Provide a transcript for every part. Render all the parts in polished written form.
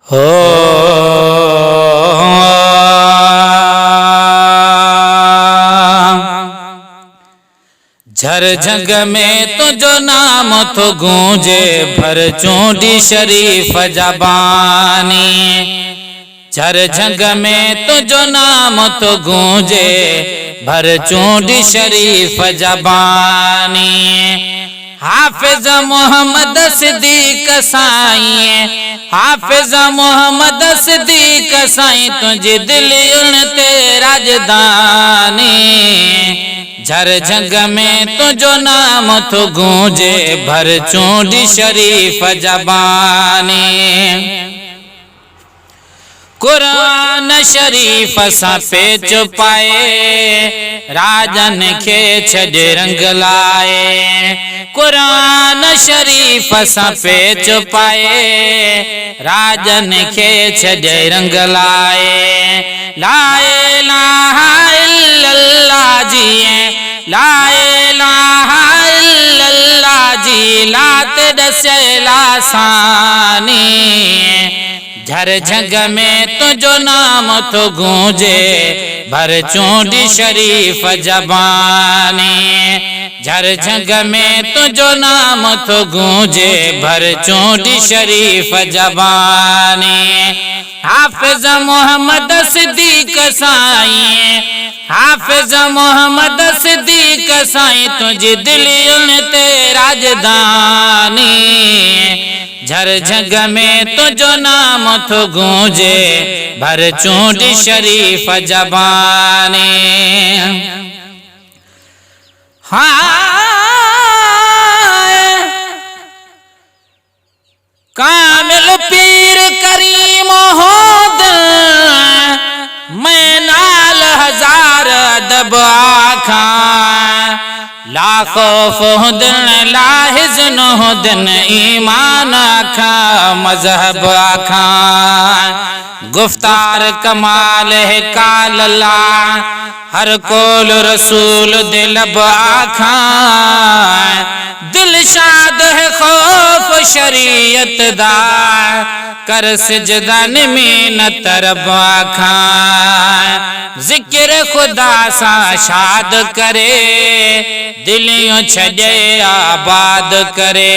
हो झर झंग में तुझो नाम तो गूंजे भर चूंडी शरीफ जबानी। झर झंग में तुझो नाम तो गूंजे भर चूंडी शरीफ जबानी। हाफिज मोहम्मद सिद्दीक साईं, हाफिज मोहम्मद सिद्दीक साईं तुझे दिल ते राजधानी। झर झंग में तुझो नाम तो गूंजे भर चूंडी शरीफ जबानी। कुरान शरीफ सां पेच पाए राजन खे छॾे रंग लाए। कुरान शरीफ सां पेच पाए राजन खे छॾे रंग लाए। ला इलाहा इल्लल्लाह जी, ला इलाहा इल्लल्लाह जी लात दसेला सानी। झर झंग में तुझो नाम तो गूंजे भर चूंडी शरीफ जबानी। झर झंग में तुझो नाम तो गूंजे भर चूंडी शरीफ जबानी। हाफिज मोहम्मद सिद्दीक साईं, हाफिज मोहम्मद सिद्दीक साईं तुझे दिल ते राजधानी। झर झंग में तुझो नाम तो गूंजे भर चूंडी शरीफ जबानी। कामिल पीर करीम हो दिल मैं नाल हजार अदब आखा। ला खौफ हुदन ला हिज़न हुदन ईमान आखा मजहब आखा। गुफ्तार कमाल है कालला हर कोल रसूल दिलब आखा। दिल शाद है खौफ शरीयत दा कर सिजदन में न तरब आखा। जिक्र खुदा सा शाद करे दिलियों छड़े आबाद करे।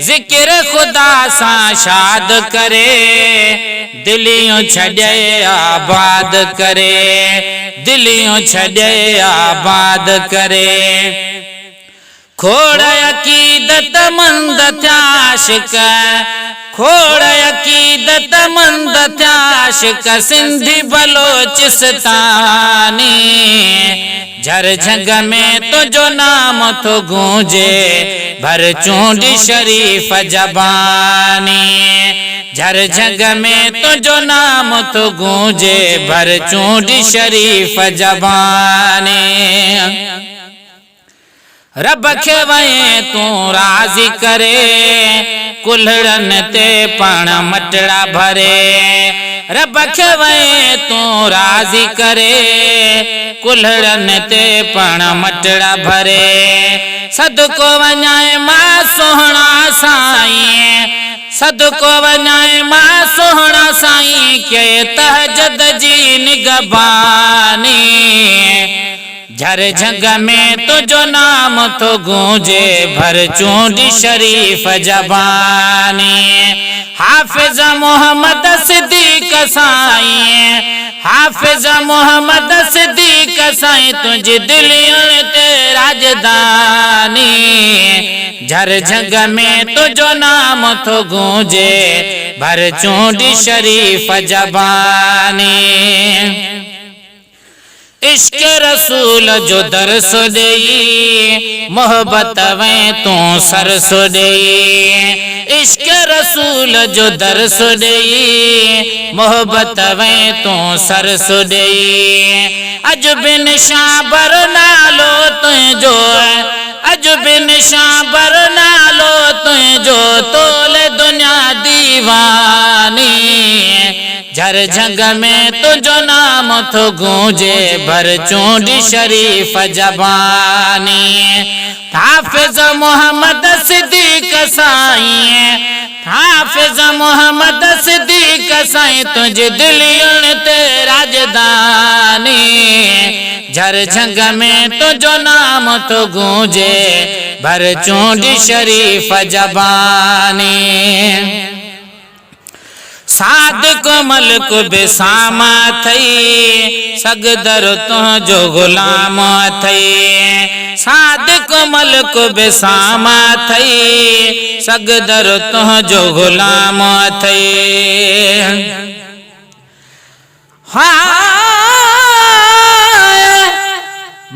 जिक्र खुदा सा शाद करे दिलियों छड़े आबाद करे। दिलियों छड़े आबाद करे। खोड़ अकीदत मंद त्याशिक, खोड़ अकीदत मंद त्याशिक सिंधी बलोचिस्तानी। झर झंग में तुझो नाम तो गूंजे भर चूंडी शरीफ जबानी। झर झंग में तुझो नाम तो गूंजे भर चूंडी शरीफ जबानी। रब खे वए तू राज़ी करे कुल्हड़न ते पण मटड़ा भरे। रब खे वए तू राज़ी करे कुल्हड़न ते पण मटड़ा भरे। सदको वञाए मां सोहणा साईं, सदको वञाए मां सोहणा साईं के तहजद जी निगबानी। झर झंग में तुझो नाम तो गूंजे भर चूंडी शरीफ जबानी। हाफिज मोहम्मद सिद्दीक साईं, हाफिज मोहम्मद सिद्दीक साईं तुझे दिल ते राजधानी। झर झंग में तुझो नाम तो गूंजे भर चूंडी शरीफ जबानी। इश्क रसूल जो दरस देई मोहब्बत वे तू सरस देई। इश्क रसूल जो दरस देई मोहब्बत वे तू सरस देई। अज बिन शाबर नालो तुझो, अज बिन शाबर नालो तुझो तोल दुनिया दीवानी। झर झंग में तुझो नाम तो गूंजे भर चूंडी शरीफ जबानी। हाफिज मोहम्मद सिद्दीक साईं, हाफिज मोहम्मद सिद्दीक कसाई तुझे दिलियन ते राजधानी झर झंग में तुझो नाम तो गूंजे भर चूंडी शरीफ जबानी सादिक मलक बेसामा थई सगदर तुझो गुलाम थई सादिक मलक बेसामा थई सगदर तुझो गुलाम थई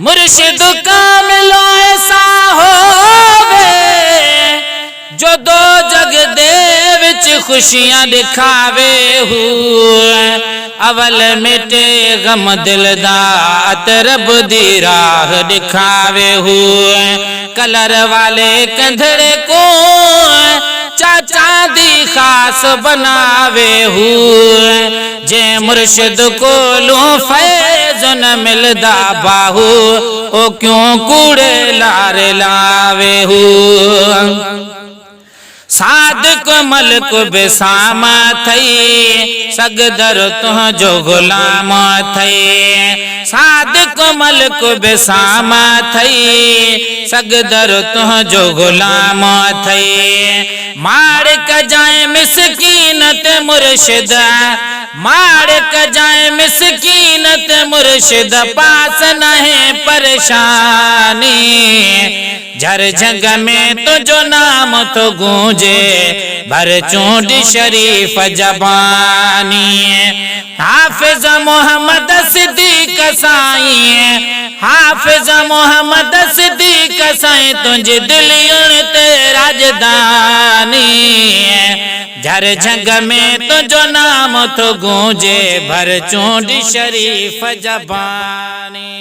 मुर्शिद कामिलो ऐसा होवे जो दो जग दे विच खुशियां दिखावे हुए अवल मिटे गम दिल दा अतरब दी राह दिखावे हुए कलर वाले कंधड़े को चाचा दी खास बनावे हुए जे मुर्शिद को लो फैज न मिलदा बाहू ओ क्यों कूड़े लारे लावे हुए सादिक मलक बेसामा थई सगदर तुझो गुलाम थई सादिक मलक बेसामा थई सगदर तुझो गुलाम थई मार क जाए मिसकीनत मुर्शिद मार क जाए मिसकीनत मुर्शिद पास नहीं परेशानी झर झंग में तुझो नाम तो गूंजे भर चूंडी शरीफ जबानी हाफिज मोहम्मद सिद्दीक साईं हाफिज मोहम्मद सिद्दीक साईं तुझे दिलियन ते राजधानी झर झंग में तुझो नाम तो गूंजे भर चूंडी शरीफ जबानी।